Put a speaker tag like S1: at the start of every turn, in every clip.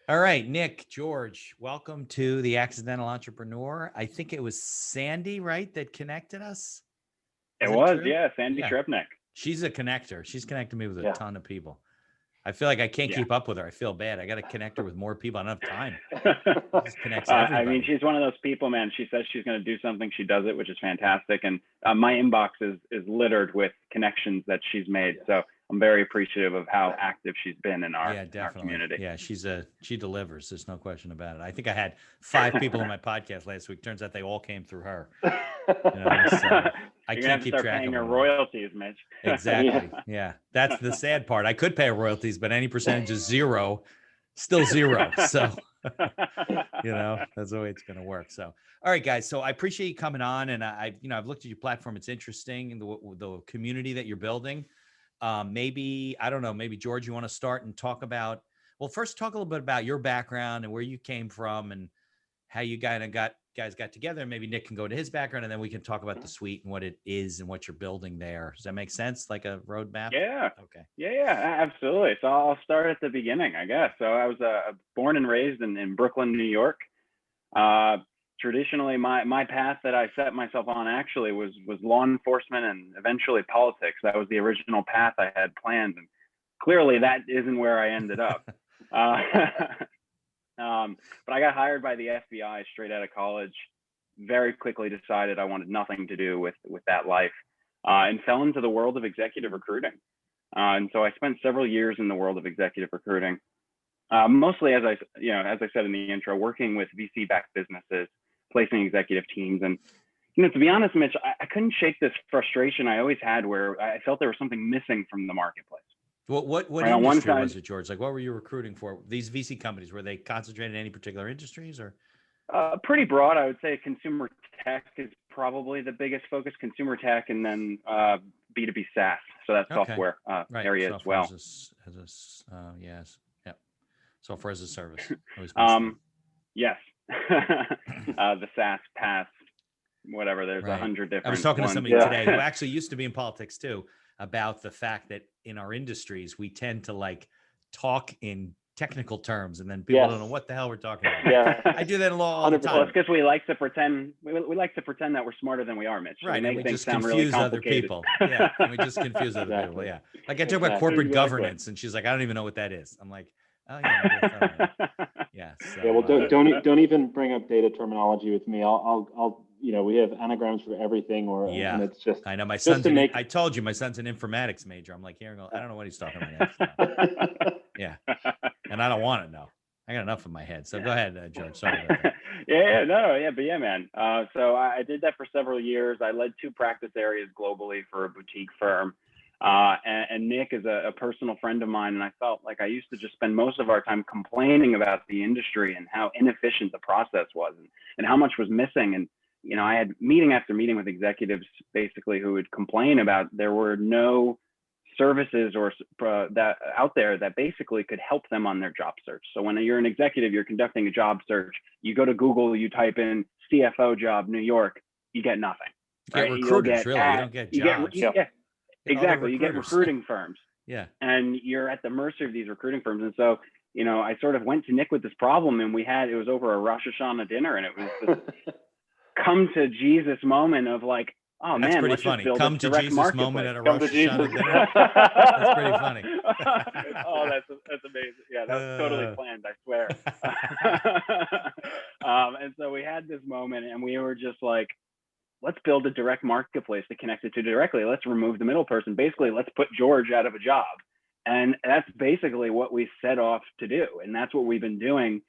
S1: All right, Nick, George, welcome to the Accidental Entrepreneur. I think it was Sandy, right, that connected us.
S2: It
S1: Is that
S2: was,
S1: true?
S2: yeah, Sandy
S1: Yeah.
S2: Shrepnick.
S1: She's a connector. She's connected me with a
S3: Yeah.
S1: ton of people. I feel like I can't
S2: Yeah.
S1: keep up with her. I feel bad. I got to connect her with more people. I don't have time. She just connects
S2: I mean,
S1: everybody.
S2: she's one of those people, man. She says she's going to do something, she does it, which is fantastic. And my inbox is littered with connections that she's made. So I'm very appreciative of how active she's been in our,
S1: Yeah,
S2: in our
S1: definitely.
S2: community.
S1: Yeah, she delivers. There's no question about it. I think I had 5 people on my podcast last week. Turns out they all came through her. So I
S2: You're gonna
S1: can't
S2: have to
S1: keep
S2: start
S1: track
S2: paying
S1: of
S2: her
S1: them.
S2: Exactly. Mitch.
S1: Exactly. Yeah. That's the sad part. I could pay royalties, but any percentage is zero, still zero. So, that's the way it's going to work. So, all right, guys. So I appreciate you coming on, and I've looked at your platform. It's interesting, and the community that you're building. Maybe, I don't know, maybe George, you want to start and talk about, well, first talk a little bit about your background and where you came from and how you guys got together. And maybe Nick can go to his background, and then we can talk about the suite and what it is and what you're building there. Does that make sense? Like a roadmap?
S2: Yeah.
S1: Okay.
S2: Yeah, absolutely. So I'll start at the beginning, I guess. So I was born and raised in Brooklyn, New York. Traditionally, my path that I set myself on actually was law enforcement and eventually politics. That was the original path I had planned, and clearly that isn't where I ended up. But I got hired by the FBI straight out of college. Very quickly decided I wanted nothing to do with that life, and fell into the world of executive recruiting. And so I spent several years in the world of executive recruiting, mostly as I said in the intro, working with VC-backed businesses, placing executive teams. And to be honest, Mitch, I couldn't shake this frustration I always had, where I felt there was something missing from the marketplace.
S1: What
S2: Right, on one
S1: industry
S2: side,
S1: was it, George? Like, what were you recruiting for? These VC companies, were they concentrated in any particular industries or?
S2: pretty broad. I would say consumer tech is probably the biggest focus, consumer tech, and then B2B SaaS. So that's
S1: Okay.
S2: software
S1: Right.
S2: area
S1: Software
S2: as well.
S1: Yes. Yep. Software as a service.
S2: Yes. The SaaS, PaaS, whatever. There's
S1: Right.
S2: 100 different
S1: I was talking to
S2: ones.
S1: somebody today who actually used to be in politics too, about the fact that in our industries, we tend to like talk in technical terms, and then people don't know what the hell we're talking about.
S3: Yeah.
S1: I do that all the time.
S2: Well, it's because we like to pretend that we're smarter than we are, Mitch.
S1: Right,
S2: we
S1: and we
S2: things
S1: just
S2: sound
S1: confuse
S2: really
S1: other people. Yeah, and we just confuse other people. Yeah, like I talk about corporate governance, and she's like, I don't even know what that is. I'm like, oh yeah, yeah. So,
S3: yeah. Well, don't even bring up data terminology with me. I'll we have anagrams for everything, and it's just.
S1: I know my son's. I told you my son's an informatics major. I'm like, I don't know what he's talking about. Yeah, and I don't want to know. I got enough in my head. So go ahead, George. Sorry about that.
S2: Yeah, man. So I did that for several years. I led 2 practice areas globally for a boutique firm. And Nick is a personal friend of mine, and I felt like I used to just spend most of our time complaining about the industry and how inefficient the process was, and how much was missing. And I had meeting after meeting with executives basically who would complain about there were no services or that out there that basically could help them on their job search. So when you're an executive, you're conducting a job search, you go to Google, you type in CFO job New York, you get nothing.
S1: You get recruiters, really. You don't get jobs.
S2: Exactly. You get recruiting firms.
S1: Yeah.
S2: And you're at the mercy of these recruiting firms. And so, I sort of went to Nick with this problem, and it was over a Rosh Hashanah dinner, and it was this come to Jesus moment of like, oh,
S1: that's
S2: man,
S1: pretty
S2: let's
S1: funny.
S2: Just build
S1: come
S2: a
S1: to
S2: direct
S1: Jesus moment at a
S3: come
S1: Rosh
S3: to Jesus.
S1: Hashanah dinner. That's pretty funny.
S2: Oh, that's amazing. Yeah, that was totally planned, I swear. And so we had this moment, and we were just like, let's build a direct marketplace to connect it to directly. Let's remove the middle person. Basically, let's put George out of a job. And that's basically what we set off to do. And that's what we've been doing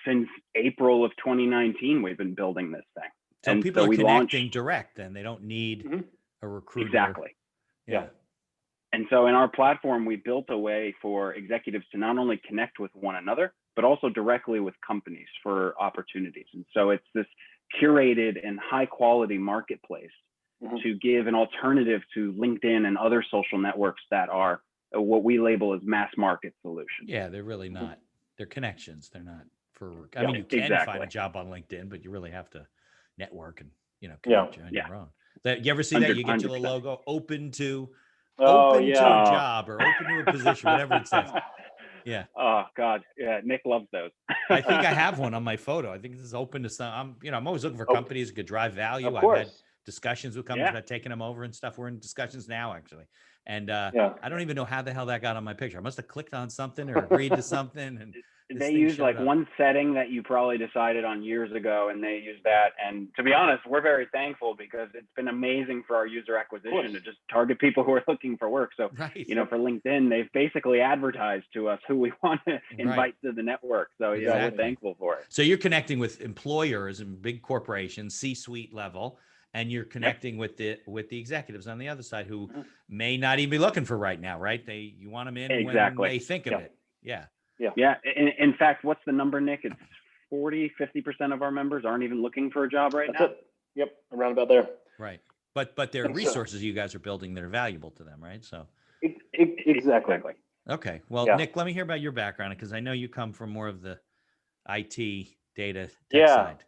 S2: since April of 2019. We've been building this thing.
S1: So
S2: and
S1: people
S2: so
S1: are connecting direct, then they don't need a recruiter.
S2: Exactly.
S1: Yeah.
S2: And so in our platform, we built a way for executives to not only connect with one another, but also directly with companies for opportunities. And so it's this curated and high quality marketplace to give an alternative to LinkedIn and other social networks that are what we label as mass market solutions.
S1: Yeah, they're really not. They're connections. They're not for work. I mean, you can find a job on LinkedIn, but you really have to network and connect you on your own. You ever see that? You get your little logo open to a job or open to a position, whatever it says. Yeah.
S2: Oh God, yeah, Nick loves those.
S1: I think I have one on my photo. I think this is open to some. I'm always looking for companies that could drive value.
S3: Of
S1: I've had
S3: course.
S1: discussions with companies about taking them over and stuff. We're in discussions now, actually. And
S3: Yeah.
S1: I don't even know how the hell that got on my picture. I must have clicked on something or agreed to something, and this
S2: They
S1: thing
S2: use
S1: showed
S2: like
S1: up.
S2: one setting that you probably decided on years ago, and they use that. And to be honest, we're very thankful because it's been amazing for our user acquisition to just target people who are looking for work. So,
S1: Right.
S2: you know, for LinkedIn, they've basically advertised to us who we want to invite to the network. So, yeah, we're
S1: Exactly.
S2: thankful for it.
S1: So you're connecting with employers and big corporations, C-suite level, and you're connecting with the executives on the other side who may not even be looking for right now, right? You want them in when they think of it. Yeah.
S2: Yeah. In fact, what's the number, Nick? It's 40-50% of our members aren't even looking for a job right now.
S3: It. Yep, around about there.
S1: Right. But there are resources you guys are building that are valuable to them, right? So
S3: Exactly.
S1: okay. Well, Nick, let me hear about your background, because I know you come from more of the IT data tech side.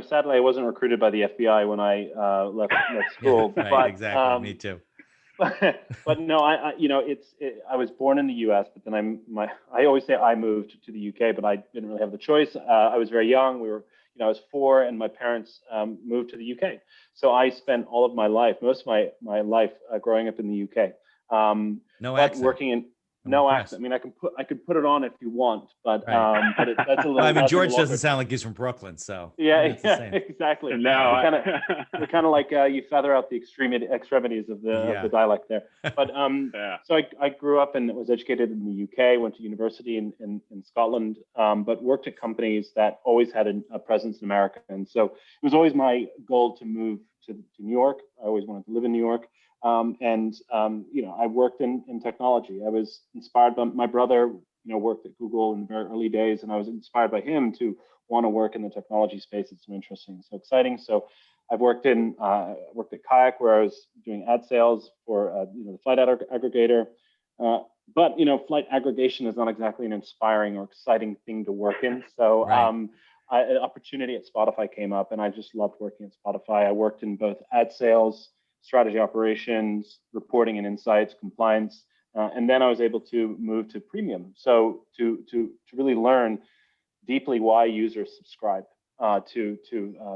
S3: Sadly, I wasn't recruited by the FBI when I left school.
S1: Right,
S3: but,
S1: exactly. Me too.
S3: But no, I was born in the U.S., but then I always say I moved to the U.K., but I didn't really have the choice. I was very young. I was 4, and my parents moved to the U.K. So I spent all of my life, most of my life, growing up in the U.K.
S1: No accent.
S3: Working in. No accent. I mean, I could put it on if you want, but that's a little.
S1: I mean, George doesn't sound like he's from Brooklyn, so
S3: yeah, exactly.
S2: No,
S3: we're kind of like you feather out the extremities of the dialect there. But so I grew up and was educated in the UK, went to university in Scotland, but worked at companies that always had a presence in America, and so it was always my goal to move to New York. I always wanted to live in New York. I worked in technology. I was inspired by my brother, worked at Google in the very early days, and I was inspired by him to want to work in the technology space. It's so interesting, so exciting. So I've worked at Kayak, where I was doing ad sales for the flight aggregator. But flight aggregation is not exactly an inspiring or exciting thing to work in. So an opportunity at Spotify came up, and I just loved working at Spotify. I worked in both ad sales, strategy operations, reporting and insights, compliance, and then I was able to move to premium. So to really learn deeply why users subscribe to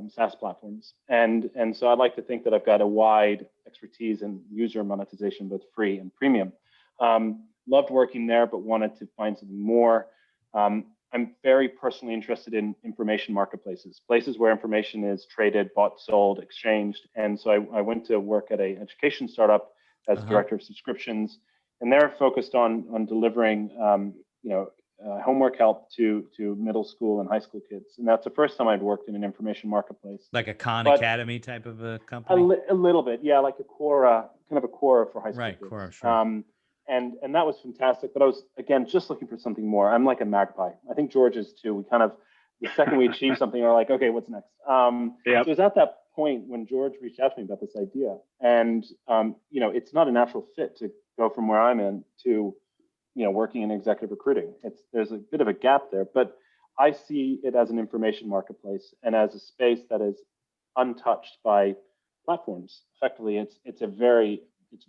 S3: SaaS platforms, and so I'd like to think that I've got a wide expertise in user monetization, both free and premium. Loved working there, but wanted to find something more. I'm very personally interested in information marketplaces, places where information is traded, bought, sold, exchanged. And so I went to work at an education startup as director of subscriptions, and they're focused on delivering homework help to middle school and high school kids. And that's the first time I'd worked in an information marketplace.
S1: Like a Khan Academy type of a company?
S3: A little bit, yeah, like a Quora, kind of a Quora for high school kids.
S1: Quora, sure.
S3: And that was fantastic, but I was, again, just looking for something more. I'm like a magpie. I think George is too. We kind of, the second we achieve something, we're like, okay, what's next? So it was at that point when George reached out to me about this idea. And, it's not a natural fit to go from where I'm in to, working in executive recruiting. There's a bit of a gap there, but I see it as an information marketplace and as a space that is untouched by platforms. Effectively, it's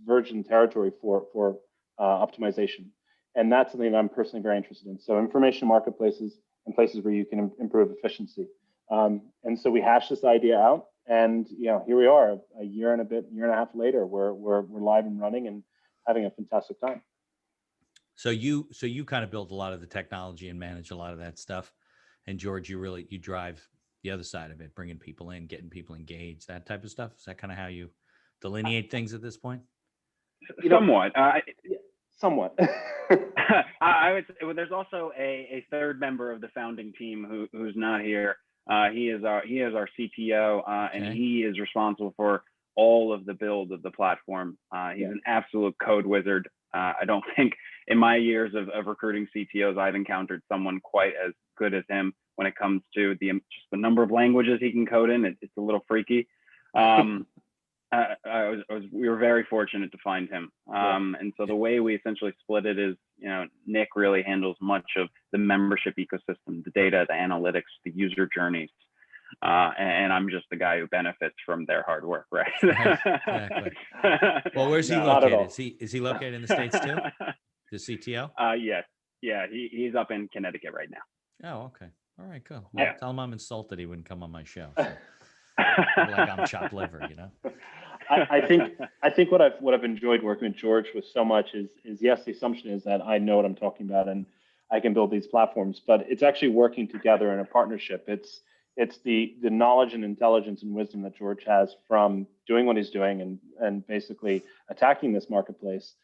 S3: virgin territory for optimization. And that's something that I'm personally very interested in. So information marketplaces and places where you can improve efficiency. And so we hashed this idea out, and here we are, a year and a half later, we're live and running and having a fantastic time.
S1: So you kind of build a lot of the technology and manage a lot of that stuff. And George, you drive the other side of it, bringing people in, getting people engaged, that type of stuff. Is that kind of how you delineate things at this point?
S2: Somewhat.
S3: Somewhat.
S2: I would say, well, there's also a third member of the founding team who's not here. He is our CTO, and he is responsible for all of the build of the platform. He's an absolute code wizard. I don't think in my years of recruiting CTOs, I've encountered someone quite as good as him when it comes to just the number of languages he can code in. It's a little freaky. We were very fortunate to find him. And so the way we essentially split it is, Nick really handles much of the membership ecosystem, the data, the analytics, the user journeys. And I'm just the guy who benefits from their hard work, right?
S1: Exactly. Well, where's he located? Is he located in the States too? The CTO?
S2: Yes. Yeah, he's up in Connecticut right now.
S1: Oh, okay. All right, cool. Well,
S2: Yeah.
S1: tell him I'm insulted he wouldn't come on my show. So. Like I'm chopped liver, you know.
S3: I think what I've enjoyed working with George with so much is yes, the assumption is that I know what I'm talking about and I can build these platforms, but it's actually working together in a partnership. It's the knowledge and intelligence and wisdom that George has from doing what he's doing and basically attacking this marketplace.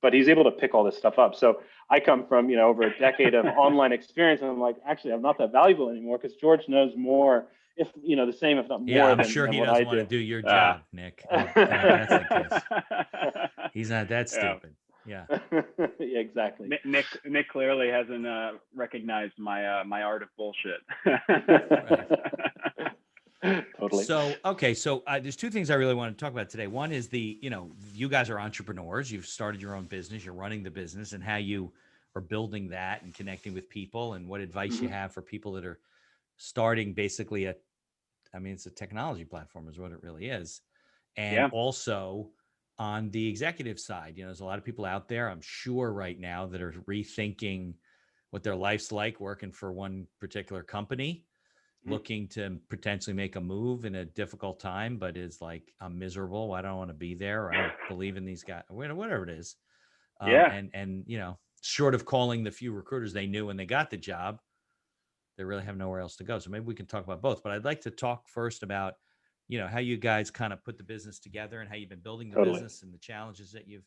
S3: But he's able to pick all this stuff up. So I come from, over a decade of online experience, and I'm like, actually, I'm not that valuable anymore because George knows more, if the same, if not more.
S1: Yeah, I'm
S3: than,
S1: sure
S3: than
S1: he
S3: what
S1: doesn't
S3: I
S1: want to do your job, Nick. That's the case. He's not that stupid. Yeah.
S3: Yeah, exactly.
S2: Nick clearly hasn't recognized my my art of bullshit.
S3: Totally.
S1: So, okay. So there's two things I really want to talk about today. One is you guys are entrepreneurs. You've started your own business. You're running the business, and how you are building that and connecting with people, and what advice you have for people that are starting basically it's a technology platform is what it really is. And also on the executive side, there's a lot of people out there, I'm sure right now, that are rethinking what their life's like working for one particular company, looking to potentially make a move in a difficult time, but is like, I'm miserable. I don't want to be there. Or I don't believe in these guys, whatever it is. And short of calling the few recruiters they knew when they got the job, they really have nowhere else to go. So maybe we can talk about both, but I'd like to talk first about, how you guys kind of put the business together and how you've been building the business and the challenges that you've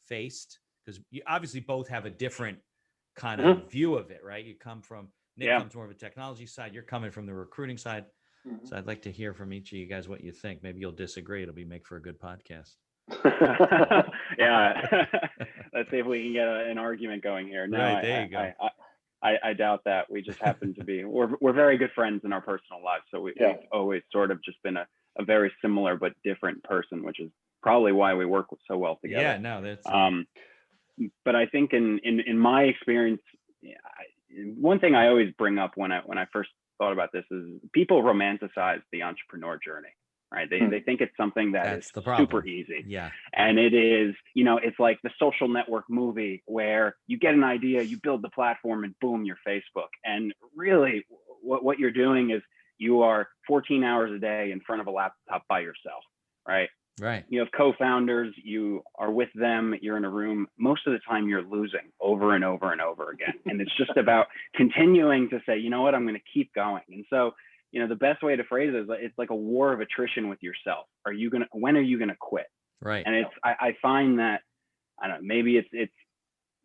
S1: faced. Because you obviously both have a different kind of view of it, right? Nick comes more of a technology side. You're coming from the recruiting side. So I'd like to hear from each of you guys what you think. Maybe you'll disagree. It'll make for a good podcast.
S2: Yeah. Let's see if we can get an argument going here. No,
S1: right, there you go.
S2: I doubt that. We just happen to be, we're very good friends in our personal lives. So we've always sort of just been a very similar but different person, which is probably why we work so well together.
S1: Yeah, no, that's.
S2: But I think in my experience, one thing I always bring up when I first thought about this is people romanticize the entrepreneur journey. Right. They think it's something that's super easy.
S1: Yeah.
S2: And it is, it's like the Social Network movie where you get an idea, you build the platform, and boom, you're Facebook. And really what you're doing is you are 14 hours a day in front of a laptop by yourself. Right.
S1: Right.
S2: You have co-founders, you are with them, you're in a room. Most of the time you're losing over and over and over again. And it's just about continuing to say, you know what, I'm going to keep going. And so, the best way to phrase it is it's like a war of attrition with yourself. When are you going to quit?
S1: Right.
S2: And I find that, I don't know, maybe it's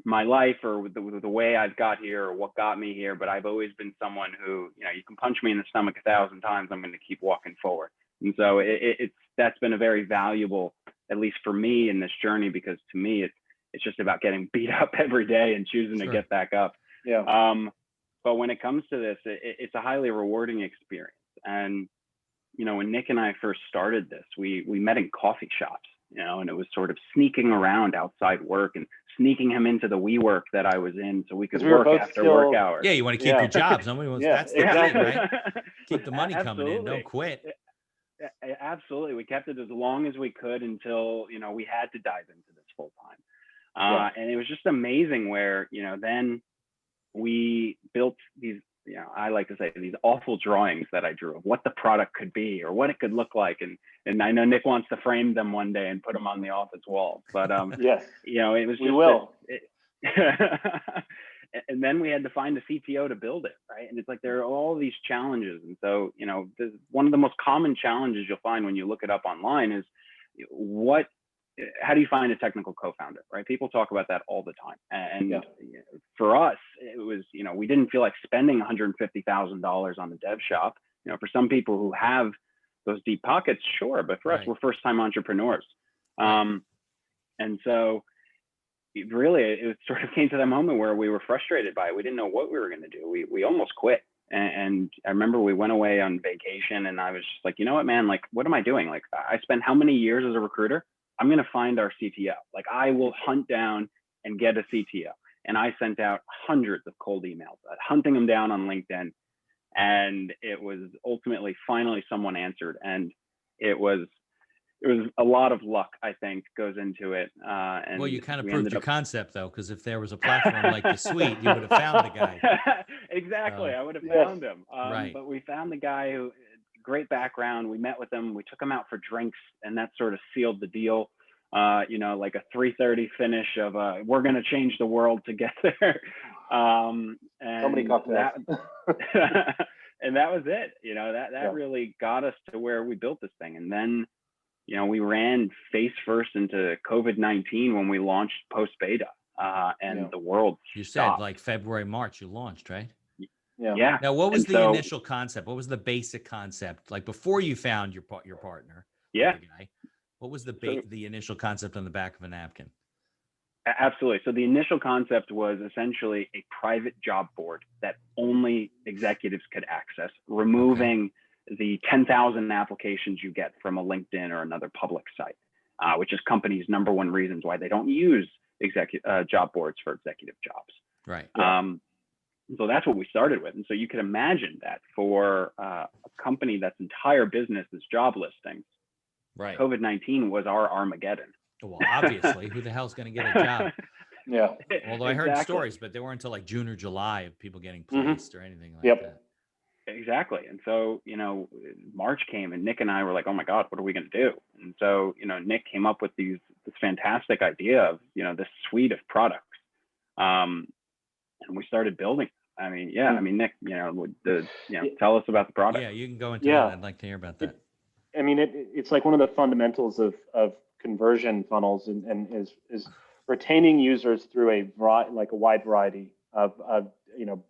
S2: my life or the way I've got here or what got me here, but I've always been someone who, you can punch me in the stomach 1,000 times, I'm going to keep walking forward. And so that's been a very valuable, at least for me in this journey, because to me, it's just about getting beat up every day and choosing to get back up.
S3: Yeah.
S2: But when it comes to this, it's a highly rewarding experience. And, when Nick and I first started this, we met in coffee shops, and it was sort of sneaking around outside work and sneaking him into the WeWork that I was in so we could work after work hours.
S1: Yeah, you want to keep your jobs. Nobody wants that's the thing, right? Keep the money coming in, don't quit.
S2: Absolutely. We kept it as long as we could until, we had to dive into this full time. And it was just amazing where, then we built these, I like to say these awful drawings that I drew of what the product could be or what it could look like. And I know Nick wants to frame them one day and put them on the office wall, but
S3: yes,
S2: it was just,
S3: we will.
S2: And then we had to find a CTO to build it. Right. And it's like, there are all these challenges. And so, one of the most common challenges you'll find when you look it up online is how do you find a technical co-founder, right? People talk about that all the time. And for us, it was, we didn't feel like spending $150,000 on the dev shop. For some people who have those deep pockets, sure. But for us, we're first-time entrepreneurs. And so it sort of came to that moment where we were frustrated by it. We didn't know what we were going to do. We almost quit. And I remember we went away on vacation and I was just like, you know what, man, like, what am I doing? Like, I spent how many years as a recruiter? I'm going to find our CTO. Like, I will hunt down and get a CTO. And I sent out hundreds of cold emails, hunting them down on LinkedIn. And it was ultimately, finally, someone answered. And it was was a lot of luck, I think, goes into it. And
S1: well, you kind of
S2: we
S1: proved
S2: ended
S1: your
S2: up
S1: concept though, because if there was a platform like the Suite, you would have found the guy.
S2: Exactly. I would have
S3: Yes.
S2: found him.
S1: Right.
S2: But we found the guy who, great background. We met with him. We took him out for drinks, and that sort of sealed the deal. Like a 3:30 finish of we're going to change the world together. And
S3: So many cocktails.
S2: and that was it. That
S3: Yeah.
S2: really got us to where we built this thing. And then, we ran face first into COVID-19 when we launched post beta, and the world
S1: You
S2: stopped.
S1: said like February, March, you launched, right?
S2: Yeah.
S1: Now, what was
S2: And
S1: the
S2: so,
S1: initial concept? What was the basic concept? Like before you found your partner,
S2: Yeah.
S1: the guy, what was the initial concept on the back of a napkin?
S2: Absolutely. So the initial concept was essentially a private job board that only executives could access, removing the 10,000 applications you get from a LinkedIn or another public site, which is companies' number one reasons why they don't use job boards for executive jobs.
S1: Right.
S2: So that's what we started with. And so you can imagine that for a company that's entire business is job listings,
S1: right.
S2: COVID-19 was our Armageddon.
S1: Well, obviously, who the hell's going to get a job?
S3: Yeah.
S1: Although I heard stories, but they weren't until like June or July of people getting placed or anything like that.
S2: Exactly. And so, March came and Nick and I were like, oh my God, what are we going to do? And so, Nick came up with this fantastic idea of, this suite of products. And we started building. I mean, Nick, tell us about the product.
S1: Yeah, you can go into that. I'd like to hear about that.
S3: It's like one of the fundamentals of conversion funnels and is retaining users through a wide variety of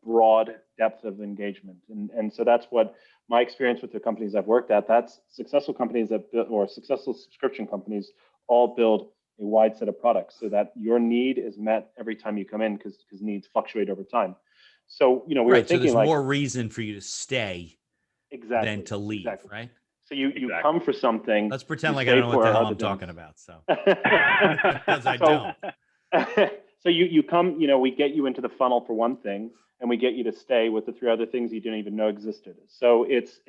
S3: broad depth of engagement. And so that's what my experience with the companies I've worked at, that's successful companies or successful subscription companies all build a wide set of products so that your need is met every time you come in because needs fluctuate over time. So, we were thinking
S1: so there's more reason for you to stay than to leave, right?
S3: So you come for something.
S1: Let's pretend like I don't know what the hell I'm talking about. So because I don't.
S3: So you come, we get you into the funnel for one thing, and we get you to stay with the three other things you didn't even know existed. So it's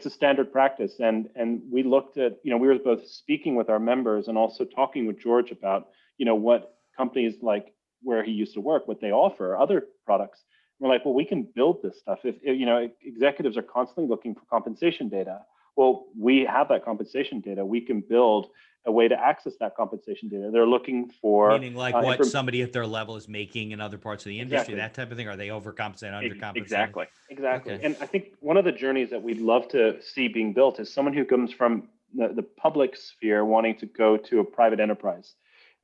S3: a standard practice. And we looked at, we were both speaking with our members and also talking with George about, what companies like where he used to work, what they offer, other products. We're like, well, we can build this stuff. If executives are constantly looking for compensation data, well, we have that compensation data. We can build a way to access that compensation data. They're looking for
S1: meaning like what somebody at their level is making in other parts of the industry, that type of thing. Are they overcompensating, undercompensating?
S3: Exactly. Okay. And I think one of the journeys that we'd love to see being built is someone who comes from the public sphere wanting to go to a private enterprise.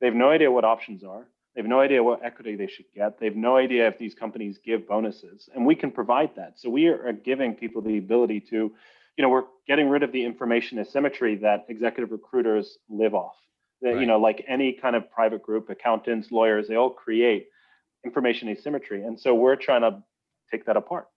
S3: They have no idea what options are. They have no idea what equity they should get. They have no idea if these companies give bonuses, and we can provide that. So we are giving people the ability to, we're getting rid of the information asymmetry that executive recruiters live off. Like any kind of private group, accountants, lawyers, they all create information asymmetry. And so we're trying to take that apart.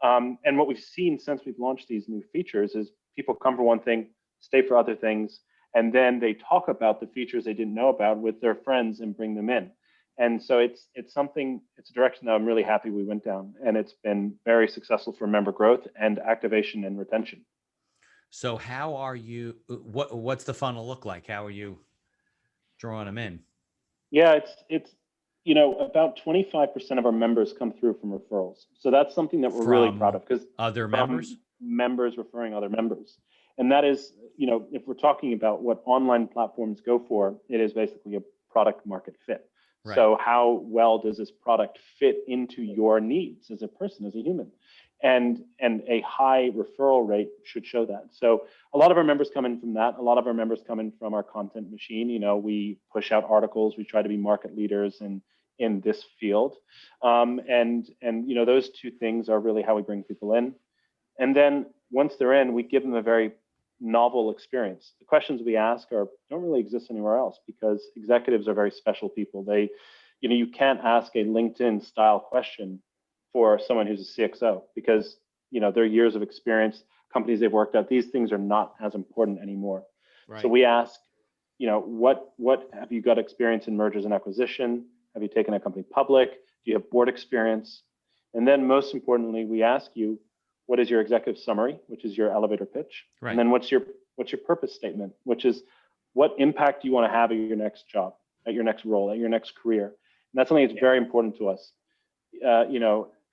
S3: And what we've seen since we've launched these new features is people come for one thing, stay for other things, and then they talk about the features they didn't know about with their friends and bring them in. And so it's a direction that I'm really happy we went down, and it's been very successful for member growth and activation and retention.
S1: So how are you, what's the funnel look like? How are you drawing them in?
S3: Yeah, it's about 25% of our members come through from referrals. So that's something that we're really proud of, because
S1: other members
S3: referring other members. And that is, if we're talking about what online platforms go for, it is basically a product market fit. Right. So how well does this product fit into your needs as a person, as a human? And a high referral rate should show that. So a lot of our members come in from that. A lot of our members come in from our content machine. We push out articles. We try to be market leaders in this field. And those two things are really how we bring people in. And then once they're in, we give them a very novel experience. The questions we ask don't really exist anywhere else, because executives are very special people. You can't ask a LinkedIn style question for someone who's a CXO, because their years of experience, companies they've worked at, these things are not as important anymore. Right. So we ask, what have you got experience in mergers and acquisition? Have you taken a company public? Do you have board experience? And then most importantly, we ask you, what is your executive summary, which is your elevator pitch? Right. And then what's your What's your purpose statement? Which is what impact do you want to have at your next job, at your next role, at your next career? And that's something that's very important to us.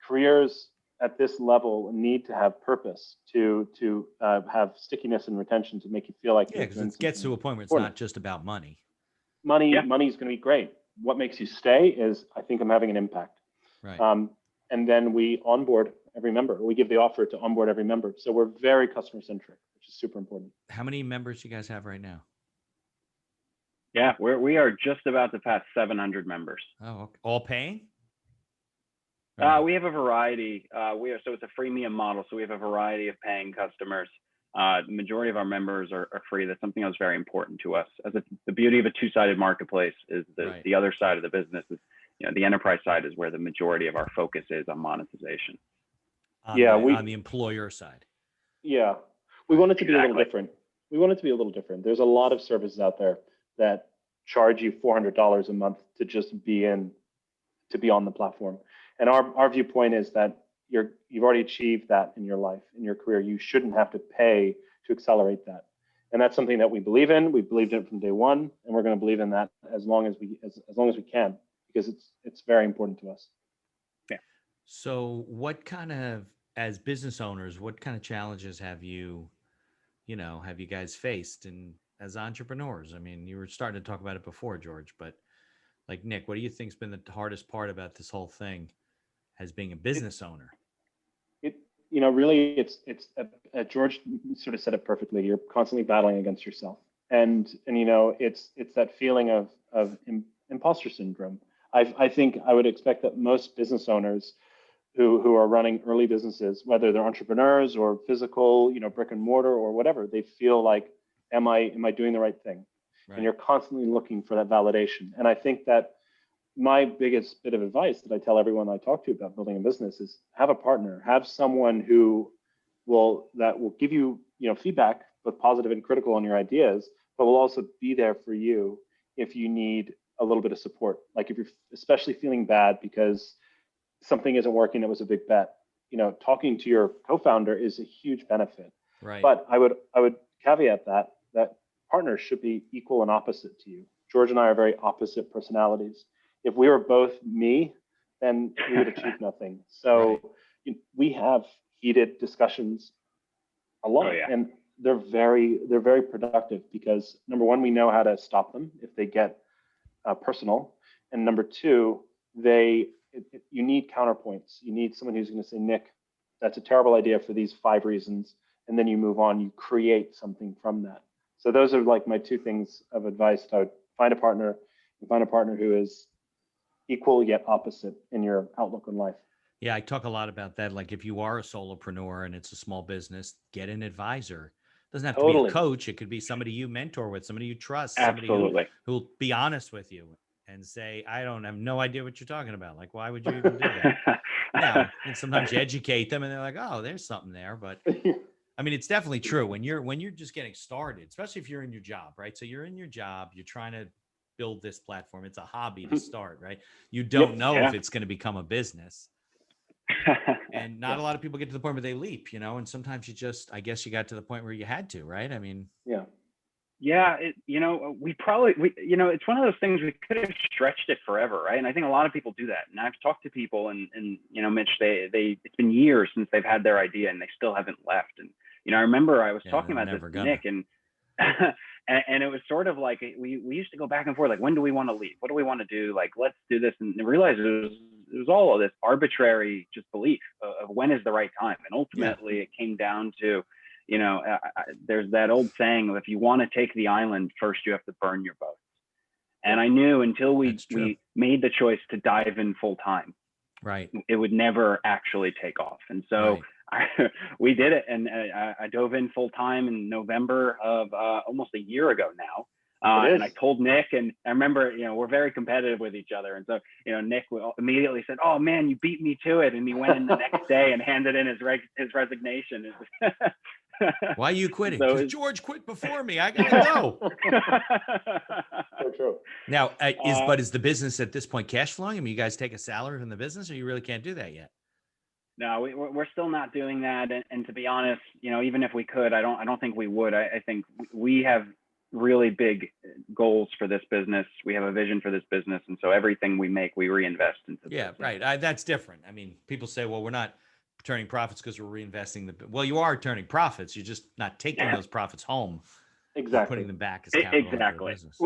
S3: Careers at this level need to have purpose to have stickiness and retention to make you feel like
S1: because it gets to a point where it's not just about money.
S3: Money is going to be great. What makes you stay is, I think I'm having an impact.
S1: Right.
S3: And then we onboard every member. We give the offer to onboard every member. So we're very customer centric, which is super important.
S1: How many members do you guys have right now?
S2: Yeah, we are just about to pass 700 members.
S1: Oh, okay. All paying?
S2: We have a variety. So it's a freemium model. So we have a variety of paying customers. The majority of our members are free. That's something that's very important to us. The beauty of a two-sided marketplace is the other side of the business is, the enterprise side is where the majority of our focus is on monetization.
S1: On the employer side.
S3: Yeah, we want it to be a little different. There's a lot of services out there that charge you $400 a month to just be on the platform. And our viewpoint is that you've already achieved that in your life, in your career. You shouldn't have to pay to accelerate that. And that's something that we believe in. We believed in it from day one, and we're going to believe in that as long as we can, because it's very important to us.
S2: Yeah.
S1: So as business owners, what kind of challenges have you guys faced as entrepreneurs? I mean, you were starting to talk about it before, George, but like Nick, what do you think's been the hardest part about this whole thing as being a business owner?
S3: Really, it's George sort of said it perfectly. You're constantly battling against yourself, and it's that feeling of imposter syndrome. I think I would expect that most business owners who are running early businesses, whether they're entrepreneurs or physical, brick and mortar or whatever, they feel like, am I doing the right thing? Right. And you're constantly looking for that validation. And I think that my biggest bit of advice that I tell everyone I talk to about building a business is have a partner, have someone who will give you, feedback, both positive and critical on your ideas, but will also be there for you if you need a little bit of support. Like if you're especially feeling bad because something isn't working, it was a big bet. Talking to your co-founder is a huge benefit.
S1: Right.
S3: But I would caveat that partners should be equal and opposite to you. George and I are very opposite personalities. If we were both me, then we would achieve nothing. So we have heated discussions a lot, and they're very productive because number one, we know how to stop them if they get personal, and number two, you need counterpoints. You need someone who's going to say, Nick, that's a terrible idea for these 5 reasons, and then you move on. You create something from that. So those are like my 2 things of advice. I would find a partner who is equal yet opposite in your outlook on life.
S1: Yeah, I talk a lot about that. Like if you are a solopreneur and it's a small business, get an advisor. It doesn't have to be a coach. It could be somebody you mentor with, somebody you trust, somebody who'll be honest with you and say, I have no idea what you're talking about. Like, why would you even do that? Now, and sometimes you educate them and they're like, oh, there's something there. But I mean, it's definitely true when you're just getting started, especially if you're in your job, right? So you're in your job, you're trying to build this platform. It's a hobby to start, right? You don't know if it's going to become a business. And not a lot of people get to the point where they leap, and sometimes I guess you got to the point where you had to, right? I mean,
S2: it's one of those things we could have stretched it forever, right? And I think a lot of people do that. And I've talked to people and Mitch, it's been years since they've had their idea and they still haven't left. And, I remember I was talking about this with Nick and and it was sort of like we used to go back and forth, like, when do we want to leave? What do we want to do? Like, let's do this. And realize it was all of this arbitrary just belief of when is the right time. And ultimately it came down to, there's that old saying of if you want to take the island, first you have to burn your boats. And I knew until we made the choice to dive in full time,
S1: right,
S2: it would never actually take off. And so we did it, and I dove in full time in November of almost a year ago now. And I told Nick, and I remember, we're very competitive with each other. And so, Nick immediately said, oh man, you beat me to it. And he went in the next day and handed in his resignation.
S1: Why are you quitting? Because George quit before me. I gotta go.
S3: So true.
S1: Now, is the business at this point cash flowing? I mean, you guys take a salary from the business, or you really can't do that yet?
S2: No, we're still not doing that. And to be honest, even if we could, I don't think we would. I think we have really big goals for this business. We have a vision for this business. And so everything we make, we reinvest into the business.
S1: Right. That's different. I mean, people say, well, we're not turning profits because we're reinvesting well, you are turning profits. You're just not taking those profits home.
S3: Exactly.
S1: Putting them back as capital into the business.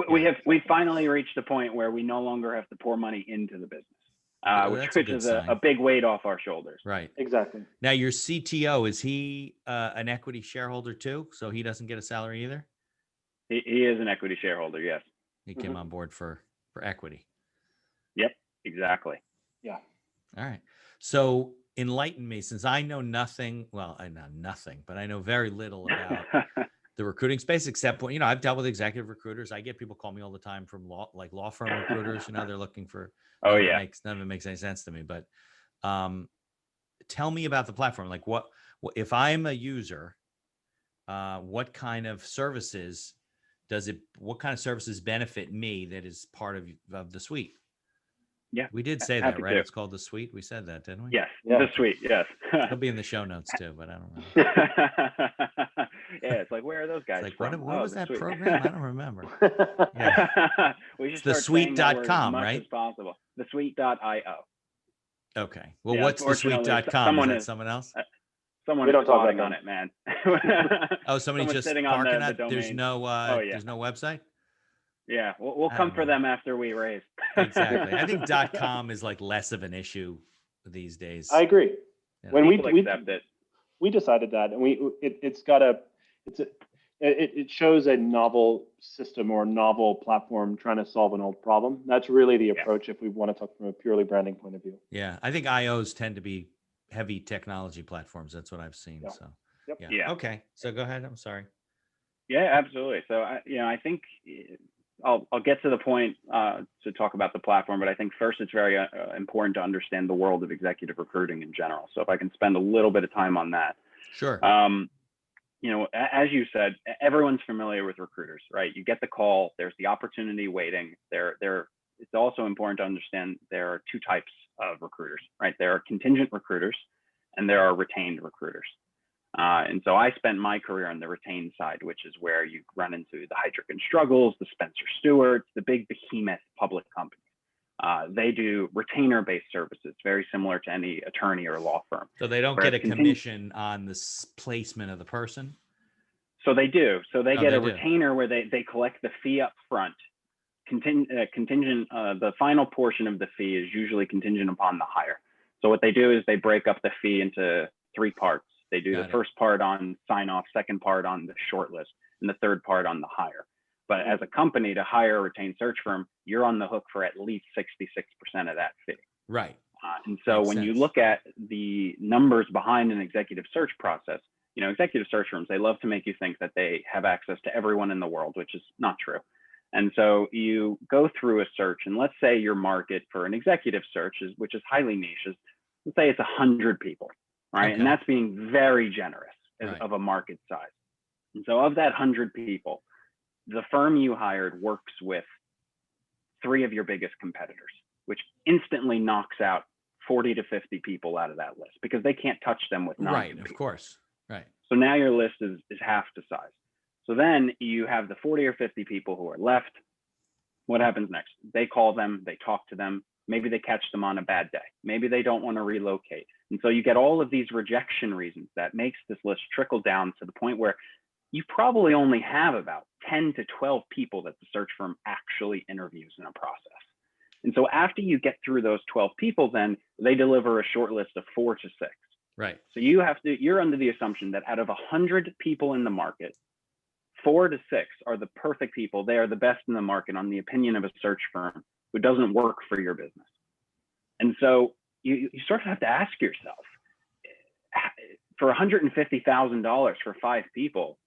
S2: We finally reached a point where we no longer have to pour money into the business, which is a big weight off our shoulders.
S1: Right.
S3: Exactly.
S1: Now, your CTO, is he an equity shareholder too? So he doesn't get a salary either?
S2: He is an equity shareholder, yes.
S1: He came on board for equity.
S2: Yep, exactly.
S3: Yeah.
S1: All right. So enlighten me, since I know nothing. Well, I know nothing, but I know very little about the recruiting space, except when, I've dealt with executive recruiters. I get people call me all the time from law firm recruiters. They're looking for.
S2: Oh yeah.
S1: None of it makes any sense to me. But tell me about the platform. Like, what if I'm a user? What kind of services what kind of services benefit me that is part of the suite?
S2: Yeah,
S1: we did say that, right? It's called the suite. We said that, didn't we?
S2: Yes, the suite. Yes.
S1: It'll be in the show notes too, but I don't remember.
S2: Yeah, it's like, where are those guys?
S1: It's like,
S2: from?
S1: what was that
S2: suite.
S1: program? I don't remember.
S2: Yeah. We should
S1: it's thesuite.com, right?
S2: As possible. Thesuite.io.
S1: Okay. Well, what's thesuite.com? Is that someone else?
S2: Someone is squatting on it, man.
S1: Somebody just
S2: sitting
S1: parking
S2: on
S1: that.
S2: the
S1: There's no. There's no website.
S2: Yeah, we'll come for them after we raise.
S1: Exactly. I think .com is like less of an issue these days.
S3: I agree. When we
S2: accept it,
S3: we decided that, and it shows a novel system or novel platform trying to solve an old problem. That's really the approach if we want to talk from a purely branding point of view.
S1: Yeah, I think IOs tend to be heavy technology platforms. That's what I've seen.
S3: Yeah.
S1: So
S2: Yeah.
S1: Okay. So go ahead. I'm sorry.
S2: Yeah, absolutely. So I think I'll get to the point to talk about the platform, but I think first it's very important to understand the world of executive recruiting in general. So if I can spend a little bit of time on that.
S1: Sure.
S2: As you said, everyone's familiar with recruiters, right? You get the call, there's the opportunity waiting. It's also important to understand there are two types of recruiters, right? There are contingent recruiters and there are retained recruiters. And so I spent my career on the retained side, which is where you run into the Heidrick and Struggles, the Spencer Stewarts, the big behemoth public companies. They do retainer-based services, very similar to any attorney or law firm.
S1: So they don't get a commission on the placement of the person?
S2: So they do. So they get a retainer where they collect the fee up front. Contingent, the final portion of the fee is usually contingent upon the hire. So what they do is they break up the fee into three parts. They do the first part on sign off, second part on the shortlist, and the third part on the hire. But as a company to hire a retained search firm, you're on the hook for at least 66% of that fee.
S1: Right.
S2: And so when you look at the numbers behind an executive search process, executive search firms, they love to make you think that they have access to everyone in the world, which is not true. And so you go through a search, and let's say your market for an executive search which is highly niche, let's say it's 100 people, right? Okay. And that's being very generous of a market size. And so of that 100 people, the firm you hired works with 3 of your biggest competitors, which instantly knocks out 40 to 50 people out of that list because they can't touch them with non-compete.
S1: Right, of course. Right.
S2: So now your list is half the size. So then you have the 40 or 50 people who are left. What happens next? They call them, they talk to them. Maybe they catch them on a bad day. Maybe they don't want to relocate. And so you get all of these rejection reasons that makes this list trickle down to the point where you probably only have about 10 to 12 people that the search firm actually interviews in a process. And so after you get through those 12 people, then they deliver a short list of 4 to 6.
S1: Right.
S2: So you're under the assumption that out of 100 people in the market, 4 to 6 are the perfect people. They are the best in the market on the opinion of a search firm who doesn't work for your business. And so you sort of have to ask yourself, for $150,000 for 5 people,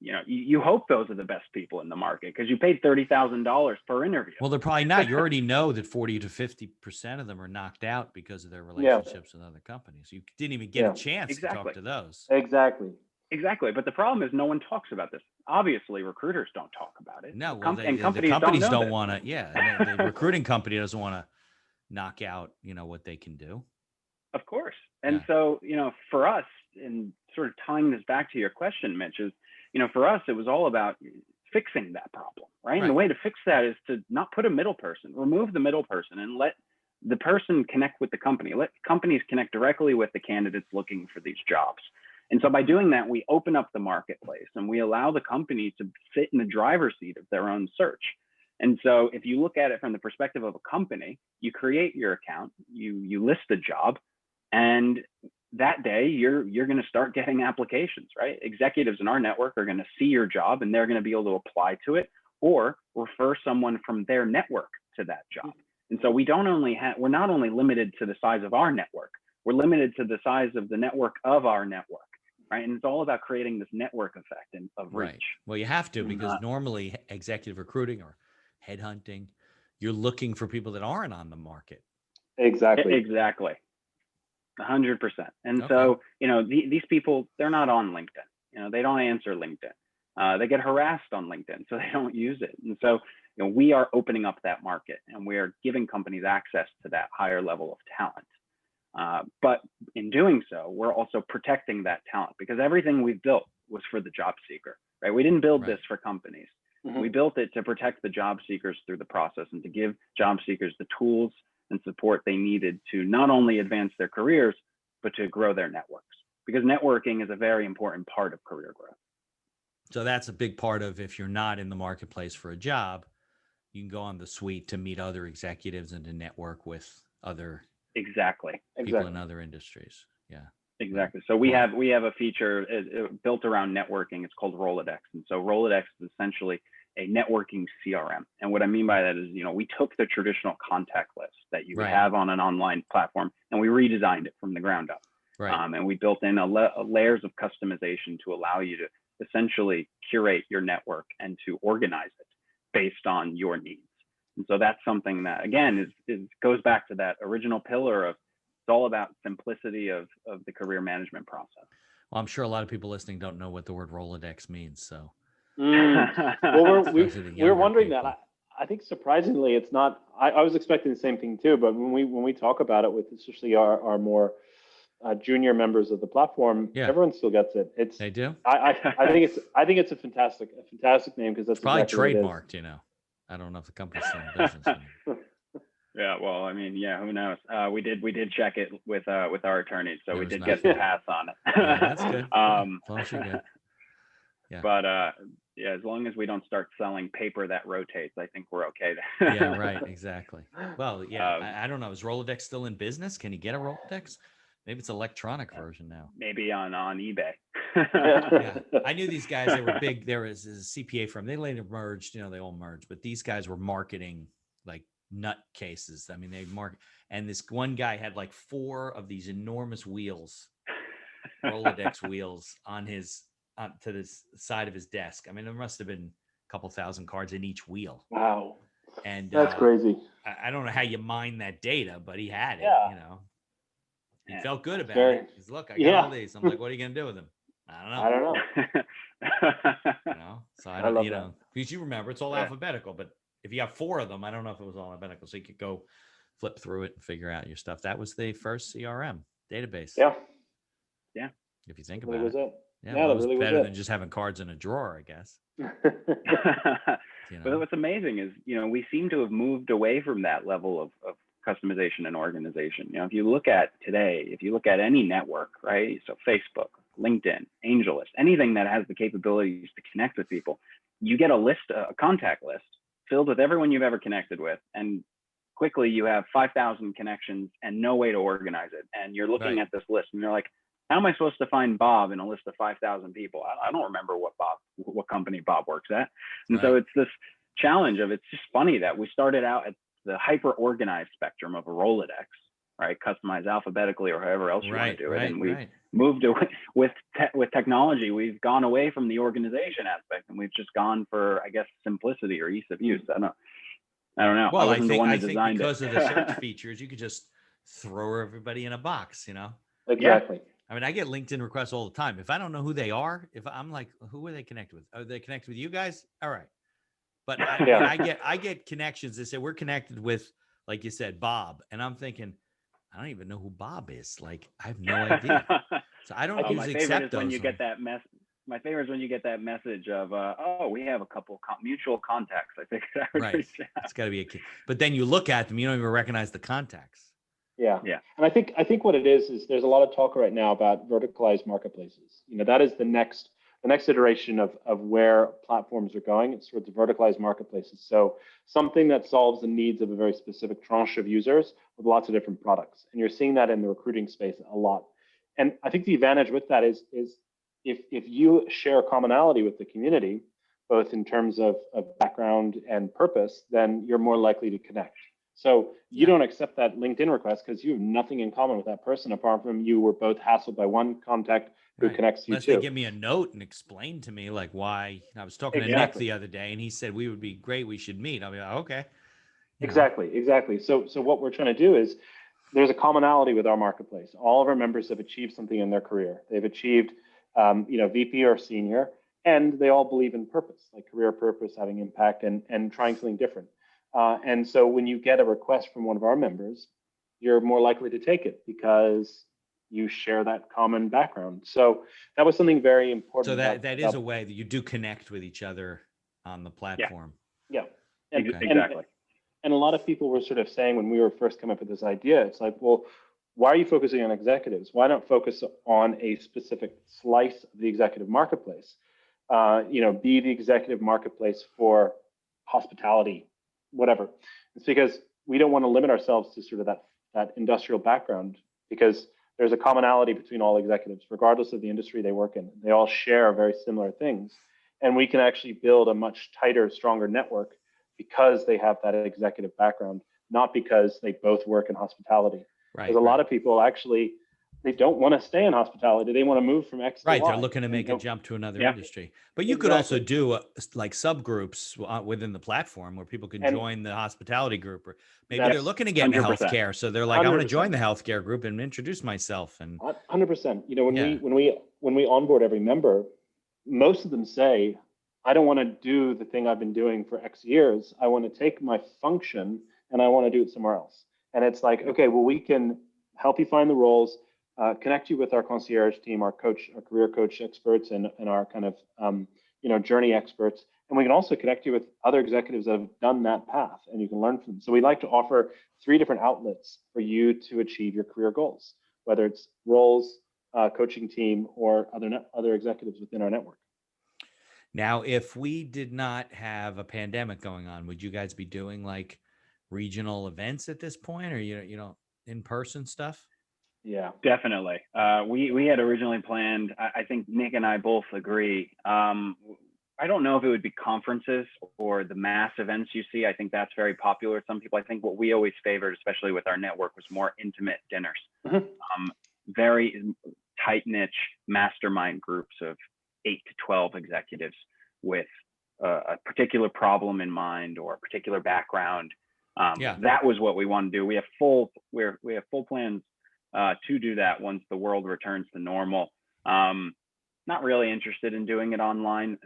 S2: you hope those are the best people in the market because you paid $30,000 per interview.
S1: Well, they're probably not. You already know that 40 to 50% of them are knocked out because of their relationships with other companies. You didn't even get a chance to talk to those.
S3: Exactly.
S2: But the problem is no one talks about this. Obviously, recruiters don't talk about it.
S1: No, well, the companies don't want to. Yeah, the recruiting company doesn't want to knock out, what they can do.
S2: Of course. And
S1: Yeah.
S2: so, for us, and sort of tying this back to your question, Mitch, is, for us, it was all about fixing that problem, right? And the way to fix that is to not put a middle person, remove the middle person, and let the person connect with the company. Let companies connect directly with the candidates looking for these jobs. And so by doing that, we open up the marketplace and we allow the company to sit in the driver's seat of their own search. And so if you look at it from the perspective of a company, you create your account, you list a job, and that day you're going to start getting applications, right? Executives in our network are going to see your job and they're going to be able to apply to it or refer someone from their network to that job. And so we're not only limited to the size of our network, we're limited to the size of the network of our network, right? And it's all about creating this network effect of reach.
S1: Right. Well, you have to, because normally executive recruiting or headhunting, you're looking for people that aren't on the market.
S3: Exactly.
S2: 100%. And so, these people, they're not on LinkedIn. They don't answer LinkedIn. They get harassed on LinkedIn, so they don't use it. And so, we are opening up that market and we are giving companies access to that higher level of talent. But in doing so, we're also protecting that talent, because everything we've built was for the job seeker, right? We didn't build this for companies. Mm-hmm. We built it to protect the job seekers through the process and to give job seekers the tools and support they needed to not only advance their careers, but to grow their networks, because networking is a very important part of career growth.
S1: So that's a big part of, if you're not in the marketplace for a job, you can go on the suite to meet other executives and to network with other people in other industries. Yeah.
S2: Exactly. So we have a feature built around networking. It's called Rolodex. And so Rolodex is essentially a networking CRM. And what I mean by that is, we took the traditional contact list that you would have on an online platform and we redesigned it from the ground up. Right. And we built in layers of customization to allow you to essentially curate your network and to organize it based on your needs. And so that's something that, again, goes back to that original pillar of, it's all about simplicity of the career management process.
S1: Well, I'm sure a lot of people listening don't know what the word Rolodex means. So,
S3: well, we're wondering people. That. I think surprisingly, it's not. I was expecting the same thing too. But when we talk about it with especially our more junior members of the platform, everyone still gets it.
S1: They do.
S3: I think it's a fantastic name, because that's
S1: probably
S3: exactly
S1: trademarked. I don't know if the company's still in business.
S2: Yeah, well, I mean, who knows? We did check it with our attorneys, so we did get the pass on it.
S1: Yeah, that's good. As long as you're good.
S2: Yeah. But as long as we don't start selling paper that rotates, I think we're okay there.
S1: Yeah, right, exactly. Well, yeah, I don't know. Is Rolodex still in business? Can you get a Rolodex? Maybe it's electronic version now.
S2: Maybe on eBay.
S1: Yeah, I knew these guys. They were big. There was a CPA firm. They later merged. They all merged. But these guys were marketing like nut cases. I mean, they market. And this one guy had like 4 of these enormous wheels, Rolodex wheels, on his to the side of his desk. I mean, there must have been a couple thousand cards in each wheel.
S3: Wow.
S1: And
S3: that's crazy.
S1: I don't know how you mine that data, but he had it. He felt good about it. He's, look, I got all these. I'm like, what are you gonna do with them? I don't know. So I don't, because you remember it's all alphabetical, but if you have 4 of them, I don't know if it was all alphabetical. So you could go flip through it and figure out your stuff. That was the first CRM database.
S3: Yeah.
S1: If you think about it.
S3: Yeah,
S1: well,
S3: that
S1: it was
S3: really
S1: better
S3: was
S1: than just having cards in a drawer, I guess.
S2: But what's amazing is, we seem to have moved away from that level of customization and organization. If you look at today, if you look at any network, right? So Facebook, LinkedIn, AngelList, anything that has the capabilities to connect with people, you get a contact list filled with everyone you've ever connected with. And quickly you have 5,000 connections and no way to organize it. And you're looking at this list and you're like, how am I supposed to find Bob in a list of 5,000 people? I don't remember what company Bob works at. And so it's this challenge of, it's just funny that we started out at the hyper organized spectrum of a Rolodex, right? Customized alphabetically or however else you want to do it. And we moved away with technology. We've gone away from the organization aspect and we've just gone for, I guess, simplicity or ease of use. I don't know.
S1: Well, I think because of the search features, you could just throw everybody in a box,
S3: Exactly.
S1: I mean, I get LinkedIn requests all the time. If I don't know who they are, if I'm like, who are they connected with? Are they connected with you guys? All right. But I get connections. They say we're connected with, like you said, Bob. And I'm thinking, I don't even know who Bob is. Like, I have no idea. So I don't usually accept those.
S2: My favorite is when you get that message of, oh, we have a couple mutual contacts. I think
S1: right. It's got to be a kid. But then you look at them, you don't even recognize the contacts.
S3: Yeah. And I think what it is there's a lot of talk right now about verticalized marketplaces. That is the next iteration of where platforms are going. It's towards verticalized marketplaces. So something that solves the needs of a very specific tranche of users with lots of different products. And you're seeing that in the recruiting space a lot. And I think the advantage with that is if you share commonality with the community, both in terms of background and purpose, then you're more likely to connect. So you don't accept that LinkedIn request because you have nothing in common with that person apart from you were both hassled by one contact who connects you
S1: Unless
S3: to.
S1: they give me a note and explain to me like why. I was talking to Nick the other day and he said we would be great. We should meet. I'll be like, okay.
S3: Exactly. So what we're trying to do is there's a commonality with our marketplace. All of our members have achieved something in their career. They've achieved, VP or senior, and they all believe in purpose, like career purpose, having impact, and trying something different. And so when you get a request from one of our members, you're more likely to take it because you share that common background. So that was something very important.
S1: So that is a way that you do connect with each other on the platform.
S3: Yeah.
S2: Exactly.
S3: And a lot of people were sort of saying when we were first coming up with this idea, it's like, well, why are you focusing on executives? Why not focus on a specific slice of the executive marketplace? Be the executive marketplace for hospitality, whatever. It's because we don't want to limit ourselves to sort of that industrial background, because there's a commonality between all executives, regardless of the industry they work in. They all share very similar things. And we can actually build a much tighter, stronger network because they have that executive background, not because they both work in hospitality. Because a lot of people actually, they don't want to stay in hospitality. They want to move from X to Y.
S1: They're looking to make a jump to another industry. But you could also do like subgroups within the platform where people can join the hospitality group, or maybe they're looking to get into healthcare. So they're like, 100%. I want to join the healthcare group and introduce myself. And
S3: 100%. When we onboard every member, most of them say, I don't want to do the thing I've been doing for X years. I want to take my function and I want to do it somewhere else. And it's like, okay, well, we can help you find the roles, connect you with our concierge team, our career coach experts, and our kind of journey experts. And we can also connect you with other executives that have done that path, and you can learn from them. So we like to offer 3 different outlets for you to achieve your career goals, whether it's roles, coaching team, or other executives within our network.
S1: Now, if we did not have a pandemic going on, would you guys be doing like regional events at this point, or in-person stuff?
S2: Yeah, definitely. We had originally planned. I think Nick and I both agree. I don't know if it would be conferences or the mass events you see. I think that's very popular with some people. I think what we always favored, especially with our network, was more intimate dinners. Mm-hmm. Very tight niche mastermind groups of 8 to 12 executives with a particular problem in mind or a particular background. That was what we want to do. We have full plans to do that once the world returns to normal. Not really interested in doing it online,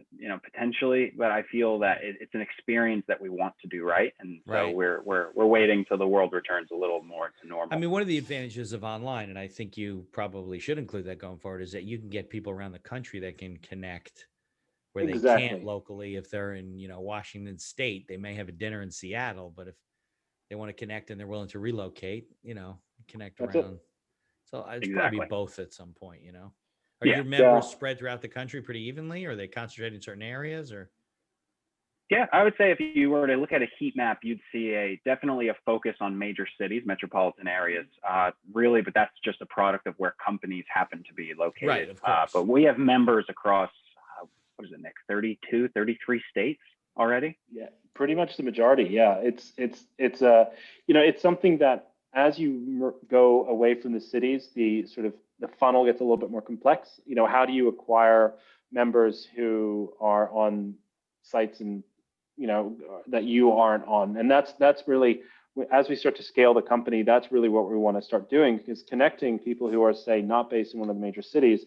S2: potentially, but I feel that it's an experience that we want to do right, and so we're waiting till the world returns a little more to normal.
S1: I mean, one of the advantages of online, and I think you probably should include that going forward, is that you can get people around the country that can connect where they can't locally. If they're in Washington State, they may have a dinner in Seattle, but if they want to connect and they're willing to relocate, connect around. So it's probably both at some point, Are your members spread throughout the country pretty evenly, or are they concentrated in certain areas, or?
S2: Yeah, I would say if you were to look at a heat map, you'd see definitely a focus on major cities, metropolitan areas, really, but that's just a product of where companies happen to be located.
S1: Right, of course.
S2: But we have members across, what is it, Nick, 32, 33 states already?
S3: Yeah, pretty much the majority. Yeah, it's something that as you go away from the cities, the funnel gets a little bit more complex. How do you acquire members who are on sites and that you aren't on? And that's really, as we start to scale the company, that's really what we want to start doing, is connecting people who are, say, not based in one of the major cities,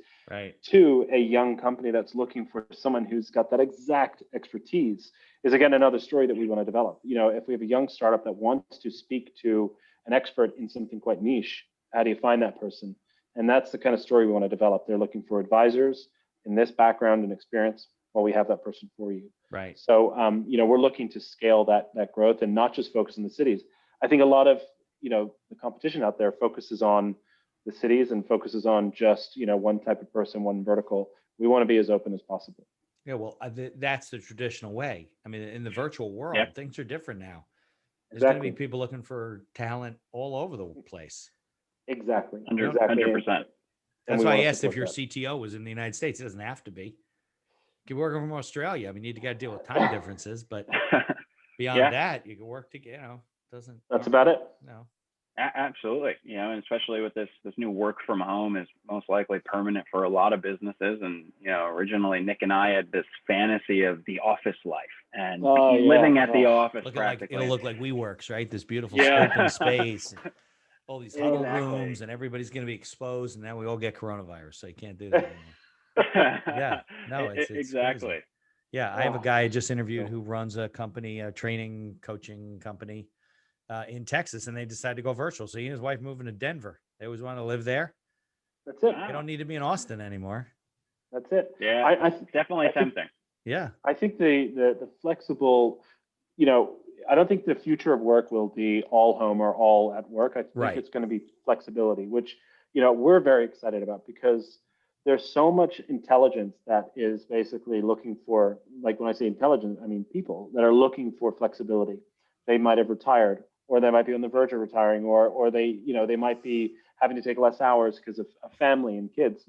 S3: to a young company that's looking for someone who's got that exact expertise. Is again another story that we want to develop. If we have a young startup that wants to speak to an expert in something quite niche, How do you find that person? And that's the kind of story we want to develop. They're looking for advisors in this background and experience. Well, we have that person for you.
S1: Right.
S3: So, we're looking to scale that growth and not just focus in the cities. I think a lot of, the competition out there focuses on the cities and focuses on just, one type of person, one vertical. We want to be as open as possible.
S1: Yeah, well, that's the traditional way. I mean, in the virtual world, things are different now. There's going to be people looking for talent all over the place.
S3: Exactly.
S2: 100%.
S1: That's why I asked if your CTO was in the United States. It doesn't have to be. You can work from Australia. I mean, you got to deal with time differences, but beyond that, you can work together.
S3: That's about it.
S1: No.
S2: Absolutely. And especially with this new work from home is most likely permanent for a lot of businesses. And, originally Nick and I had this fantasy of the office life and living at the office.
S1: It'll look like WeWorks, right? This beautiful open space, all these huddle rooms, and everybody's going to be exposed. And now we all get coronavirus. So you can't do that anymore. It's
S2: exactly.
S1: Crazy. Yeah. I have a guy I just interviewed who runs a company, a training coaching company in Texas, and they decided to go virtual. So he and his wife moving to Denver. They always want to live there.
S3: That's it.
S1: They don't need to be in Austin anymore.
S3: That's it.
S2: Yeah, I definitely tempting.
S1: Yeah.
S3: I think the flexible, I don't think the future of work will be all home or all at work. I think it's going to be flexibility, which, we're very excited about because there's so much intelligence that is basically looking for, like when I say intelligence, I mean people that are looking for flexibility. They might have retired, or they might be on the verge of retiring, or they, they might be having to take less hours because of a family and kids.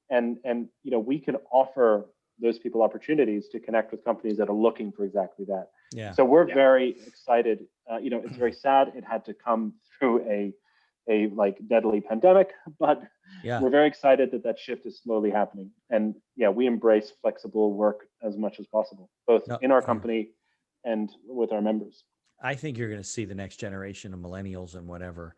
S3: And we can offer those people opportunities to connect with companies that are looking for exactly that.
S1: Yeah.
S3: So we're very excited. It's very sad it had to come through a like deadly pandemic, but we're very excited that shift is slowly happening. And we embrace flexible work as much as possible, both in our company and with our members.
S1: I think you're going to see the next generation of millennials and whatever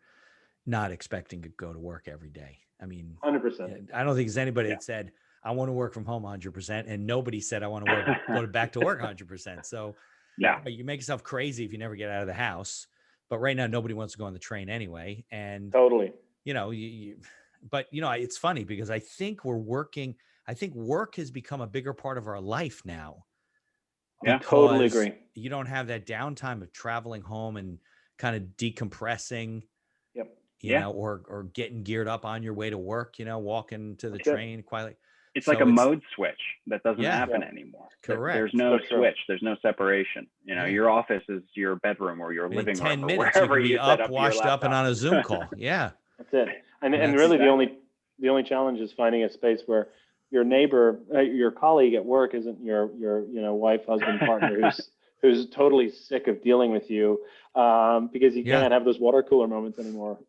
S1: not expecting to go to work every day. I mean,
S3: 100%.
S1: I don't think there's anybody that said, I want to work from home 100%. And nobody said, I want to go back to work 100%. So you make yourself crazy if you never get out of the house. But right now, nobody wants to go on the train anyway. And
S3: totally,
S1: but it's funny because I think work has become a bigger part of our life now.
S3: Yeah, totally agree.
S1: You don't have that downtime of traveling home and kind of decompressing, or getting geared up on your way to work, walking to the train quietly.
S2: It's like a mode switch that doesn't happen anymore.
S1: Correct.
S2: There's no switch. There's no separation. Your office is your bedroom or your living room.
S1: 10 minutes, you can be up, washed up, and on a Zoom call. Yeah.
S3: That's it. And really the only challenge is finding a space where your neighbor, your colleague at work isn't your wife, husband, partner who's totally sick of dealing with you because you can't have those water cooler moments anymore.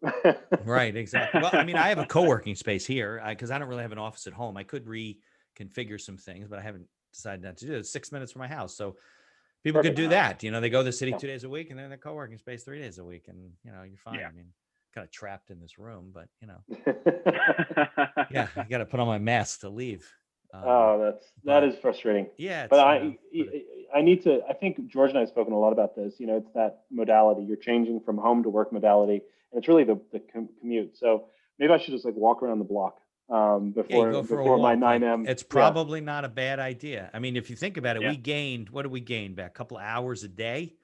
S1: Right, exactly. Well, I mean, I have a co-working space here because I don't really have an office at home. I could reconfigure some things, but I haven't decided not to do it. It's 6 minutes from my house. So people could do that. They go to the city 2 days a week and then they're co-working space 3 days a week. And, you're fine. I mean, kind of trapped in this room, but I got to put on my mask to leave.
S3: That is frustrating.
S1: Yeah.
S3: But I think George and I have spoken a lot about this. It's that modality. You're changing from home to work modality, and it's really the commute. So maybe I should just walk around the block before my 9 a.m.
S1: It's probably not a bad idea. I mean, if you think about it, what did we gain back? A couple of hours a day?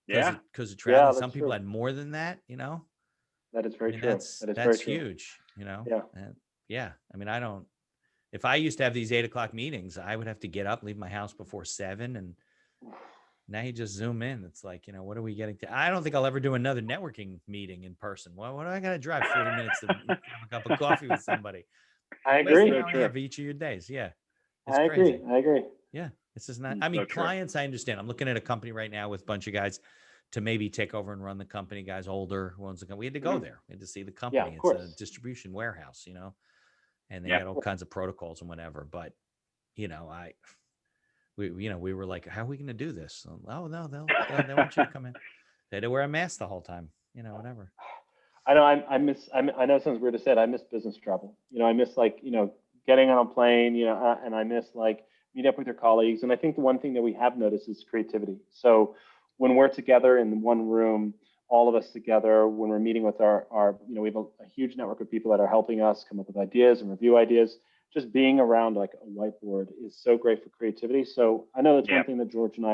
S1: Because of traveling. Some people had more than that,
S3: That is very true.
S1: That's huge, I mean, if I used to have these 8 o'clock meetings, I would have to get up, leave my house before 7. And now you just zoom in. It's like, what are we getting to? I don't think I'll ever do another networking meeting in person. What do I got to drive 40 minutes to have a cup of coffee with somebody?
S3: I agree.
S1: Have each of your days. Yeah.
S3: I agree.
S1: Yeah. It's just not, I mean, clients, I understand. I'm looking at a company right now with a bunch of guys to maybe take over and run the company, guys older ones. We had to go there. We had to see the company. It's a distribution warehouse, and they got all kinds of protocols and whatever. But, we were like, how are we going to do this? Oh, no, they want you to come in. They had to wear a mask the whole time, whatever.
S3: I know I know it sounds weird to say it. I miss business travel. I miss getting on a plane, and I miss meet up with your colleagues. And I think the one thing that we have noticed is creativity. So when we're together in one room, all of us together when we're meeting with our we have a huge network of people that are helping us come up with ideas and review ideas. Just being around like a whiteboard is so great for creativity. So I know that's one thing that George and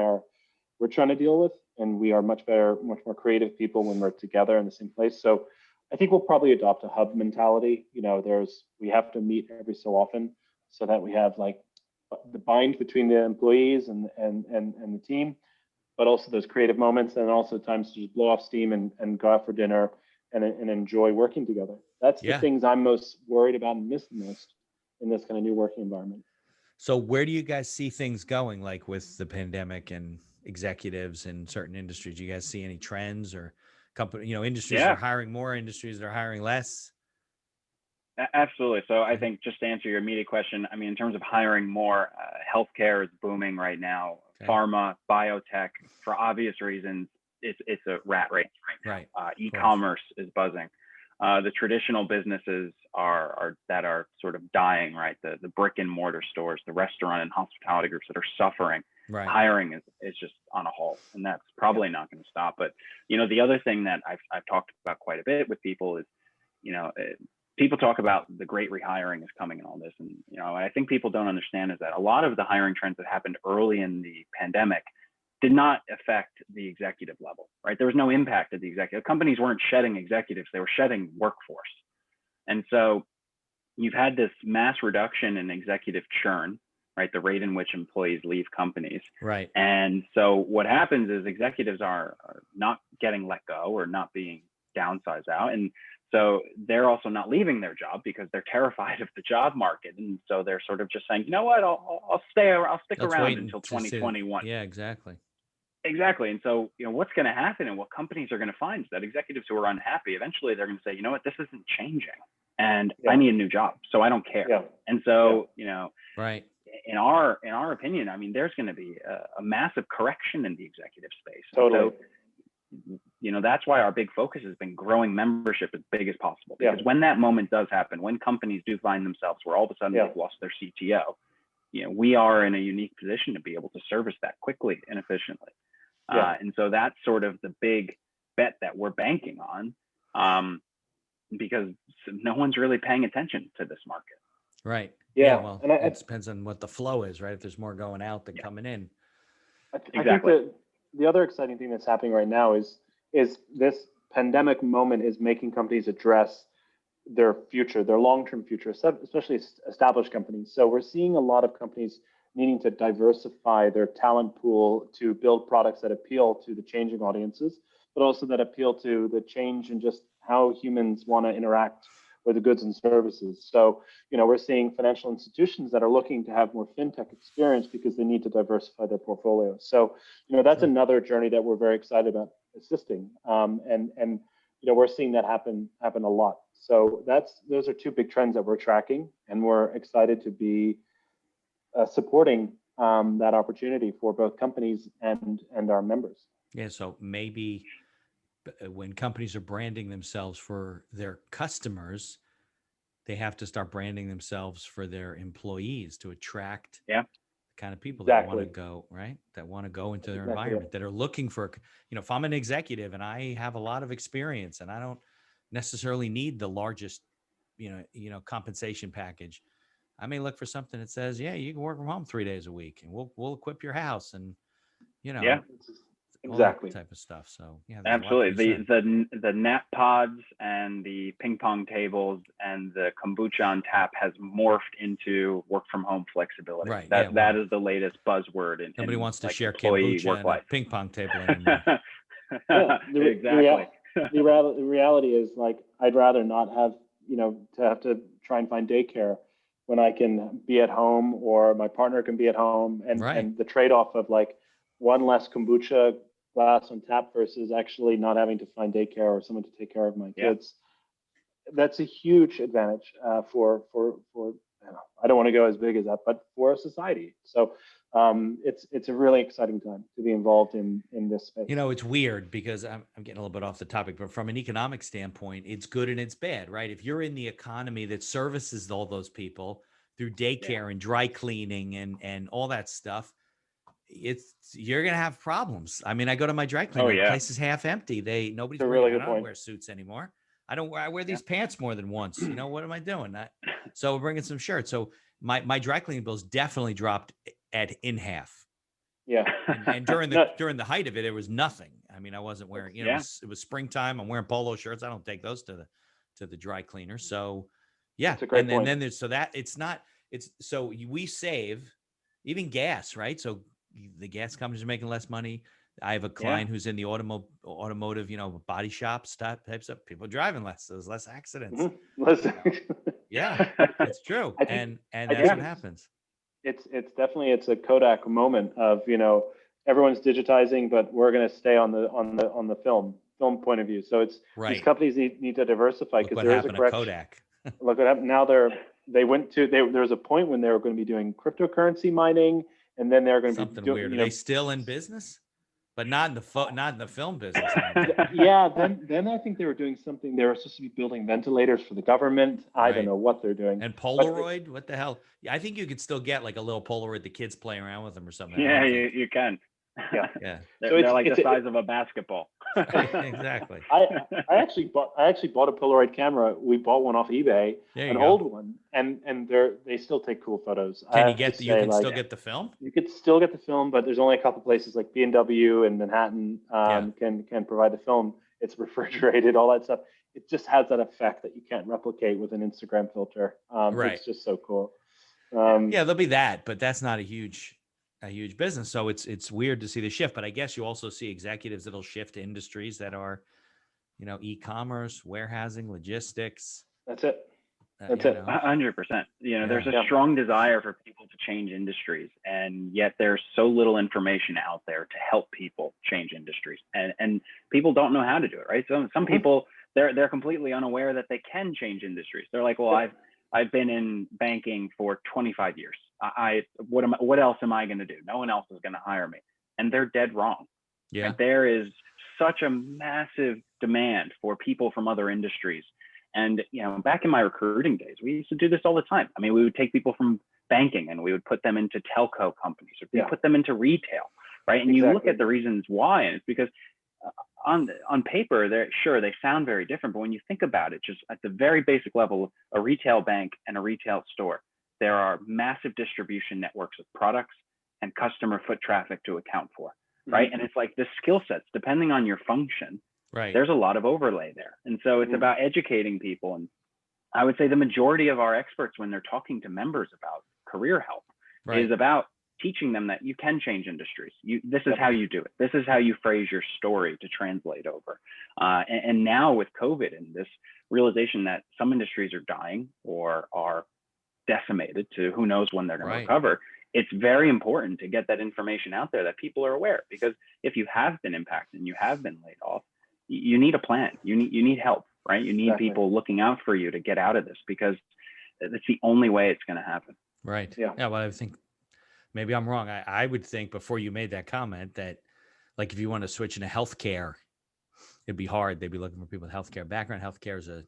S3: we're trying to deal with, and we are much more creative people when we're together in the same place. So I think we'll probably adopt a hub mentality. We have to meet every so often so that we have like the bind between the employees and the team, but also those creative moments, and also times to just blow off steam and go out for dinner and enjoy working together. That's the things I'm most worried about and miss the most in this kind of new working environment.
S1: So where do you guys see things going, like with the pandemic and executives in certain industries? Do you guys see any trends or industries that are hiring more, industries that are hiring less?
S2: Absolutely. So I think just to answer your immediate question, I mean, in terms of hiring more, healthcare is booming right now. Okay. Pharma, biotech, for obvious reasons, it's a rat race right now. Right. E-commerce is buzzing. The traditional businesses that are sort of dying, right? The brick and mortar stores, the restaurant and hospitality groups that are suffering. Right. Hiring is just on a halt, and that's probably not going to stop. But the other thing that I've talked about quite a bit with people is, people talk about the great rehiring is coming and all this, and I think people don't understand is that a lot of the hiring trends that happened early in the pandemic did not affect the executive level, right? There was no impact at the executive. Companies weren't shedding executives, they were shedding workforce. And so you've had this mass reduction in executive churn, right? The rate in which employees leave companies. Right. And so what happens is executives are not getting let go or not being downsized out. And so they're also not leaving their job because they're terrified of the job market. And so they're sort of just saying, you know what, I'll stick around until 2021.
S1: Yeah, exactly.
S2: Exactly. And so, what's going to happen and what companies are going to find is that executives who are unhappy, eventually they're going to say, you know what, this isn't changing and I need a new job. So I don't care. Yeah. And so, right. In our opinion, I mean, there's going to be a massive correction in the executive space.
S3: Totally.
S2: So, that's why our big focus has been growing membership as big as possible. Because when that moment does happen, when companies do find themselves where all of a sudden they've lost their CTO, we are in a unique position to be able to service that quickly and efficiently. And so that's sort of the big bet that we're banking on, because no one's really paying attention to this market.
S1: Right. Yeah. Well, it depends on what the flow is, right? If there's more going out than coming in.
S3: I think that the other exciting thing that's happening right now is this pandemic moment is making companies address their future, their long-term future, especially established companies. So we're seeing a lot of companies needing to diversify their talent pool to build products that appeal to the changing audiences, but also that appeal to the change in just how humans want to interact with the goods and services. So, we're seeing financial institutions that are looking to have more fintech experience because they need to diversify their portfolio. So, that's another journey that we're very excited about assisting. And we're seeing that happen a lot. So those are two big trends that we're tracking, and we're excited to be supporting that opportunity for both companies and our members.
S1: Yeah. So maybe when companies are branding themselves for their customers, they have to start branding themselves for their employees to attract the kind of people that want to go, right? That want to go into their environment, that are looking for, if I'm an executive and I have a lot of experience and I don't necessarily need the largest, compensation package, I may look for something that says, you can work from home 3 days a week and we'll equip your house and,
S3: exactly
S1: type of stuff. So
S2: absolutely, the nap pods and the ping pong tables and the kombucha on tap has morphed into work from home flexibility. Right. That is the latest buzzword.
S1: Nobody wants to share kombucha and a ping pong table anymore.
S2: Exactly.
S3: The reality is, like, I'd rather not have to have to try and find daycare when I can be at home, or my partner can be at home, and the trade-off of like one less kombucha glass on tap versus actually not having to find daycare or someone to take care of my kids. That's a huge advantage for I don't want to go as big as that, but for society. So it's a really exciting time to be involved in this space.
S1: It's weird because I'm getting a little bit off the topic, but from an economic standpoint, it's good and it's bad, right? If you're in the economy that services all those people through daycare and dry cleaning and all that stuff, you're going to have problems. I mean, I go to my dry cleaner, the place is half empty. Nobody's
S3: That's a
S1: wearing,
S3: really good
S1: I don't
S3: point.
S1: wear suits anymore. I wear these pants more than once. You know, what am I doing? So we're bringing some shirts. So my dry cleaning bills definitely dropped in half.
S3: Yeah.
S1: And during the height of it, it was nothing. I mean, I wasn't wearing, it was springtime. I'm wearing polo shirts. I don't take those to the dry cleaner. So yeah.
S3: That's a great point.
S1: Then there's, so we save even gas, right? So the gas companies are making less money. I have a client who's in the automotive, body shop types of people driving less. So there's less accidents.
S3: Listen.
S1: Yeah, it's true. And that's what happens.
S3: It's definitely a Kodak moment of, everyone's digitizing, but we're going to stay on the film point of view. So it's these companies need to diversify, because there is a correction.
S1: Kodak.
S3: Look what happened. Now there was a point when they were going to be doing cryptocurrency mining, and then they're going to be doing
S1: weird. Are they still in business? But not in the film business.
S3: Yeah, then I think they were doing something. They were supposed to be building ventilators for the government. I don't know what they're doing.
S1: And Polaroid, what the hell? I think you could still get like a little Polaroid, the kids play around with them or something.
S2: Yeah, you can.
S3: Yeah.
S2: They're like the size of a basketball.
S1: Exactly.
S3: I actually bought a Polaroid camera. We bought one off eBay, an old one, and they still take cool photos.
S1: Can you still get the film?
S3: You could still get the film, but there's only a couple places like B&W and Manhattan can provide the film. It's refrigerated, all that stuff. It just has that effect that you can't replicate with an Instagram filter. It's just so cool.
S1: There'll be that, but that's not a huge business. So it's weird to see the shift, but I guess you also see executives that'll shift to industries that are, e-commerce, warehousing, logistics.
S3: That's it.
S2: 100%. There's a strong desire for people to change industries, and yet there's so little information out there to help people change industries, and people don't know how to do it, right? So some people, they're completely unaware that they can change industries. They're like, well, I've been in banking for 25 years. What else am I going to do? No one else is going to hire me. And they're dead wrong.
S1: Yeah.
S2: Right? There is such a massive demand for people from other industries. And, back in my recruiting days, we used to do this all the time. I mean, we would take people from banking and we would put them into telco companies, or we put them into retail, right? And you look at the reasons why, and it's because on paper, they sound very different, but when you think about it, just at the very basic level, a retail bank and a retail store, there are massive distribution networks of products and customer foot traffic to account for, right? And it's like the skill sets, depending on your function, there's a lot of overlay there. And so it's about educating people. And I would say the majority of our experts, when they're talking to members about career help, is about teaching them that you can change industries. This is how you do it. This is how you phrase your story to translate over. And now with COVID and this realization that some industries are dying or are decimated to who knows when they're going to recover, it's very important to get that information out there that people are aware, because if you have been impacted and you have been laid off, you need a plan. You need help, right? You need people looking out for you to get out of this, because that's the only way it's going to happen.
S1: Right. Yeah. Well, I think maybe I'm wrong. I would think before you made that comment that, like, if you want to switch into healthcare, it'd be hard. They'd be looking for people with healthcare background. Healthcare is a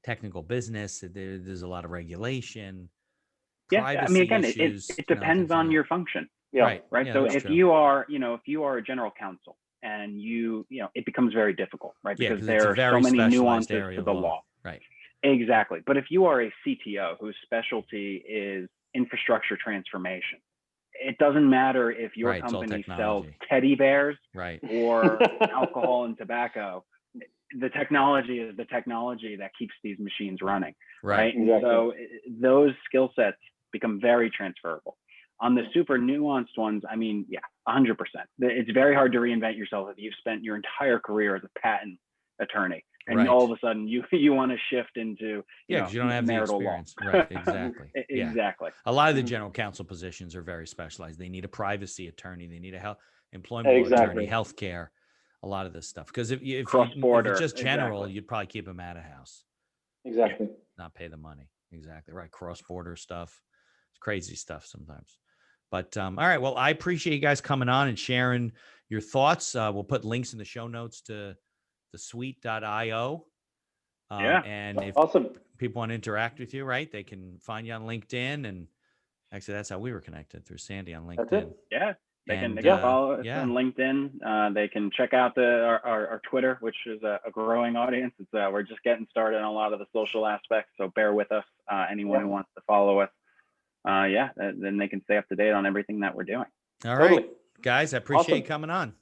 S1: technical business. There's a lot of regulation.
S2: Yeah. I mean, again, it depends on your function.
S1: Yeah.
S2: Right. So if you are a general counsel, and it becomes very difficult, right? Because there are so many nuances to the law.
S1: Right.
S2: Exactly. But if you are a CTO whose specialty is infrastructure transformation, it doesn't matter if your company sells teddy bears or alcohol and tobacco. The technology is the technology that keeps these machines running. Right. And so those skill sets become very transferable. On the super nuanced ones, I mean, 100%. It's very hard to reinvent yourself if you've spent your entire career as a patent attorney, and all of a sudden you want to shift into
S1: because you don't have the experience.
S2: Law.
S1: Right, exactly.
S2: Exactly.
S1: A lot of the general counsel positions are very specialized. They need a privacy attorney. They need a employment law attorney, healthcare, a lot of this stuff. Because if it's just general, you'd probably keep them out of house.
S3: Exactly.
S1: Not pay the money. Exactly. Right. Cross-border stuff. It's crazy stuff sometimes. But all right. Well, I appreciate you guys coming on and sharing your thoughts. We'll put links in the show notes to the suite.io. And if people want to interact with you, right, they can find you on LinkedIn. And actually, that's how we were connected, through Sandy on LinkedIn.
S2: Yeah. They
S1: And,
S2: can follow us
S1: yeah.
S2: on LinkedIn. They can check out our Twitter, which is a growing audience. It's we're just getting started on a lot of the social aspects, so bear with us. Anyone who wants to follow us, then they can stay up to date on everything that we're doing.
S1: All right, guys, I appreciate you coming on.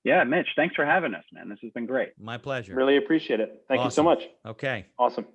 S2: Yeah, Mitch, thanks for having us, man. This has been great.
S1: My pleasure.
S3: Really appreciate it. Thank you so much.
S1: Okay.
S3: Awesome.